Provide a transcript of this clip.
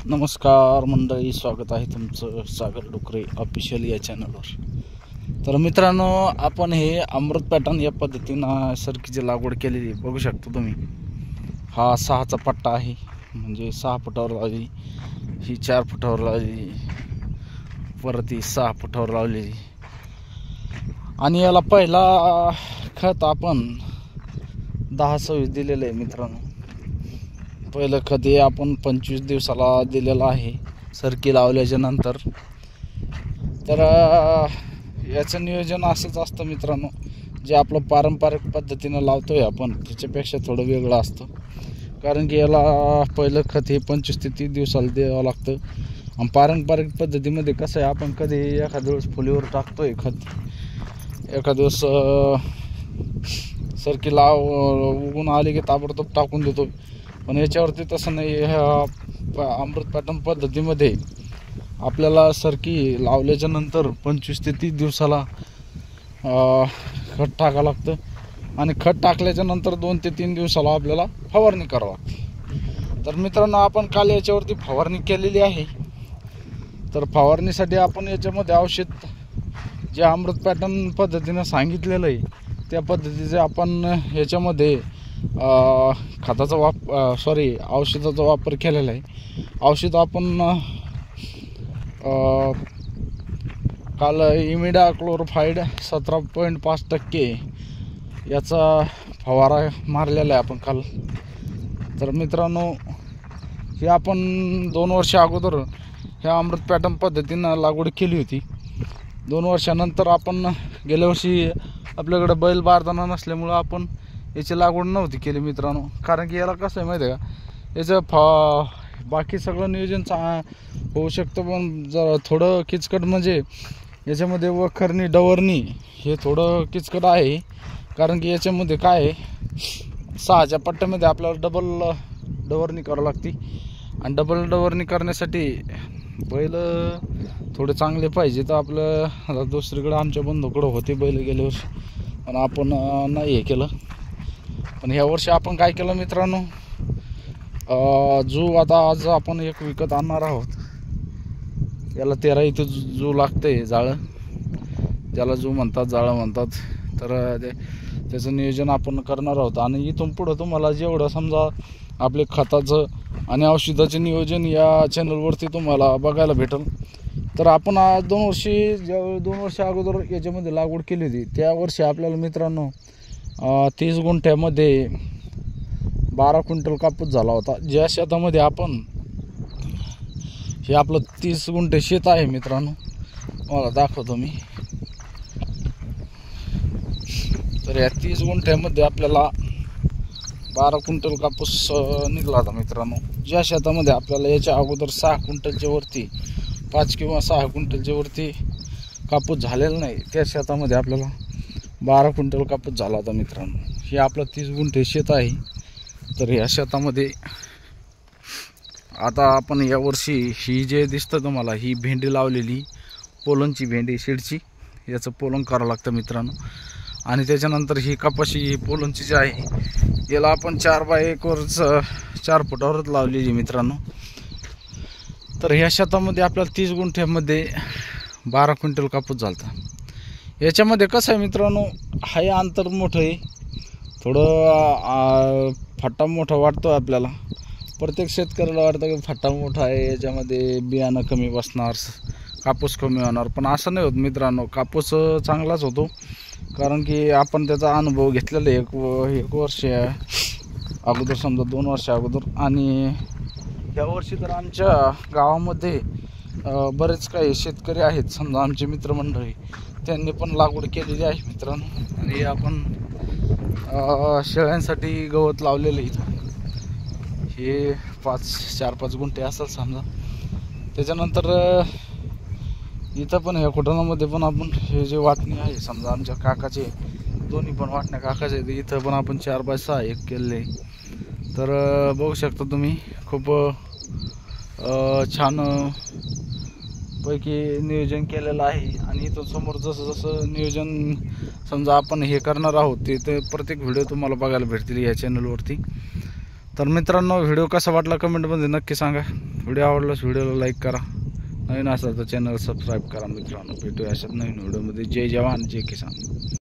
नमस्कार मंडळी, स्वागत आहे तुमचं सागर डुकरे ऑफिशियल या चॅनलवर। तर मित्रांनो, आपण हे अमृत पॅटर्न या पद्धतीनं सरकीची लागवड केलेली बघू शकता तुम्ही। हा 6चा पट्टा आहे, म्हणजे 6 फुटावर लावली, ही 4 फुटावर लावली, परत ही 6 फुटावर लावलेली। आणि याला पहिला खत आपण 10-26 दिलेलं आहे मित्रांनो। पहिलं खत हे आपण 25 दिवसाला दिलेलं आहे सरकी लावल्याच्या नंतर। तर याचं नियोजन असंच असतं मित्रांनो, जे आपलं पारंपरिक पद्धतीनं लावतोय आपण त्याच्यापेक्षा थोडं वेगळं असतं। कारण की याला पहिलं खत हे 25 ते 30 दिवसाला द्यावं लागतं। आणि पारंपरिक पद्धतीमध्ये कसं आहे, आपण कधी एखाद्या दिवस फुलीवर टाकतोय खत, एखाद्या दिवस सरकी उगून आले की ताबडतोब टाकून देतो। पण याच्यावरती तसं नाही। ह्या अमृत पॅटर्न पद्धतीमध्ये आपल्याला सरकी लावल्याच्या नंतर 25 ते 30 दिवसाला खत टाकावं लागतं। आणि खत टाकल्याच्या नंतर 2 ते 3 दिवसाला आपल्याला फवारणी करावी लागते। तर मित्रांनो, आपण काल याच्यावरती फवारणी केलेली आहे। तर फवारणीसाठी आपण याच्यामध्ये औषध जे अमृत पॅटर्न पद्धतीनं सांगितलेलं आहे त्या पद्धतीचे आपण याच्यामध्ये खताचा औषधाचा वापर केलेला आहे। औषध आपण काल इमिडाक्लोरफाइड 17.5% याचा फवारा मारलेला आहे आपण काल। तर मित्रांनो, हे आपण 2 वर्ष अगोदर ह्या अमृत पॅटर्न पद्धतीनं लागवड केली होती। 2 वर्षानंतर आपण गेल्या वर्षी आपल्याकडे बैल बारदाना नसल्यामुळं आपण याची लागवड नव्हती केली मित्रांनो। कारण की याला कसं आहे माहिती आहे का, याचं बाकी सगळं नियोजन होऊ शकतं, पण जरा थोडं किचकट म्हणजे याच्यामध्ये वखरणी डवरणी हे थोडं किचकट आहे। कारण की याच्यामध्ये काय आहे, 6च्या पट्ट्यामध्ये आपल्याला डबल डवरणी करावं लागते। आणि डबल डवरणी करण्यासाठी बैल थोडे चांगले पाहिजे। तर आपलं आता दुसरीकडे आमच्या बंधूकडं होते बैल गेल्या वर्षी, पण आपण नाही हे केलं। पण ह्या वर्षी आपण काय केलं मित्रांनो, आज आपण एक विकत आणणार आहोत। याला 13 इथं जू लागते, जाळं ज्याला जू म्हणतात, जाळं म्हणतात। तर त्याचं नियोजन आपण करणार आहोत। आणि इथून पुढं तुम्हाला जेवढं समजा आपले खताचं आणि औषधाचं नियोजन या चॅनलवरती तुम्हाला बघायला भेटेल। तर आपण 2 वर्ष अगोदर याच्यामध्ये लागवड केली होती, त्या वर्षी आपल्याला मित्रांनो 30 गुंठ्यामध्ये 12 क्विंटल कापूस झाला होता। ज्या शेतामध्ये आपण, हे आपलं 30 गुंठे शेत आहे मित्रांनो, मला दाखवतो मी। तर या 30 गुंठ्यामध्ये आपल्याला 12 क्विंटल कापूस निघाला होता मित्रांनो। ज्या शेतामध्ये आपल्याला याच्या अगोदर 6 क्विंटलच्या वरती, 5 किंवा 6 क्विंटलच्या वरती कापूस झालेला नाही, त्या शेतामध्ये आपल्याला 12 क्विंटल कापूस झाला होता मित्रांनो। हे आपलं 30 गुंठे शेत आहे। तर या शेतामध्ये आता आपण यावर्षी ही जे दिसतं तुम्हाला, ही भेंडी लावलेली, पोलनची भेंडी शेडची, याचं पोलन करावं लागतं मित्रांनो। आणि त्याच्यानंतर ही कपाशी, ही पोलनची जी आहे, याला आपण 4x1 वरच 4 फुटावरच लावलेली मित्रांनो। तर ह्या शेतामध्ये आपल्याला 30 गुंठ्यामध्ये 12 क्विंटल कापूस झाला। याच्यामध्ये कसं आहे मित्रांनो, हाय अंतर मोठं आहे, थोडं फट्टा मोठा वाटतो आपल्याला। प्रत्येक शेतकऱ्याला वाटतं की फट्टा मोठा आहे, याच्यामध्ये बियाणं कमी बसणार, कापूस कमी होणार। पण असं नाही होत मित्रांनो, कापूस चांगलाच होतो। कारण की आपण त्याचा अनुभव घेतलेला आहे एक वर्ष अगोदर, समजा 2 वर्ष अगोदर। आणि या वर्षी तर आमच्या गावामध्ये बरेच काही शेतकरी आहेत, समजा आमचे मित्रमंडळी, त्यांनी पण लागवड केलेली आहे मित्रांनो। आणि आपण शेळ्यांसाठी गवत लावलेलं इथं, हे 4-5 गुंठे असेल समजा। त्याच्यानंतर इथं पण ह्या कुटाणामध्ये पण आपण हे जे वाटणी आहे, समजा आमच्या काकाचे दोन्ही पण वाटण्या काकाचे, इथं पण आपण 4x6 एक केले। तर बघू शकता तुम्ही, खूप छान पैकी नियोजन केलेलं आहे। आणि इथं समोर जसं जसं नियोजन समजा आपण हे करणार आहोत, ते प्रत्येक व्हिडिओ तुम्हाला बघायला भेटतील या चॅनलवरती। तर मित्रांनो, व्हिडिओ कसा वाटला कमेंटमध्ये नक्की सांगा. व्हिडिओ आवडल्यास व्हिडिओला लाईक करा, नवीन असेल तर चॅनल सबस्क्राईब करा. मित्रांनो, भेटूया अशाच नवीन व्हिडिओमध्ये. जय जवान जय किसान.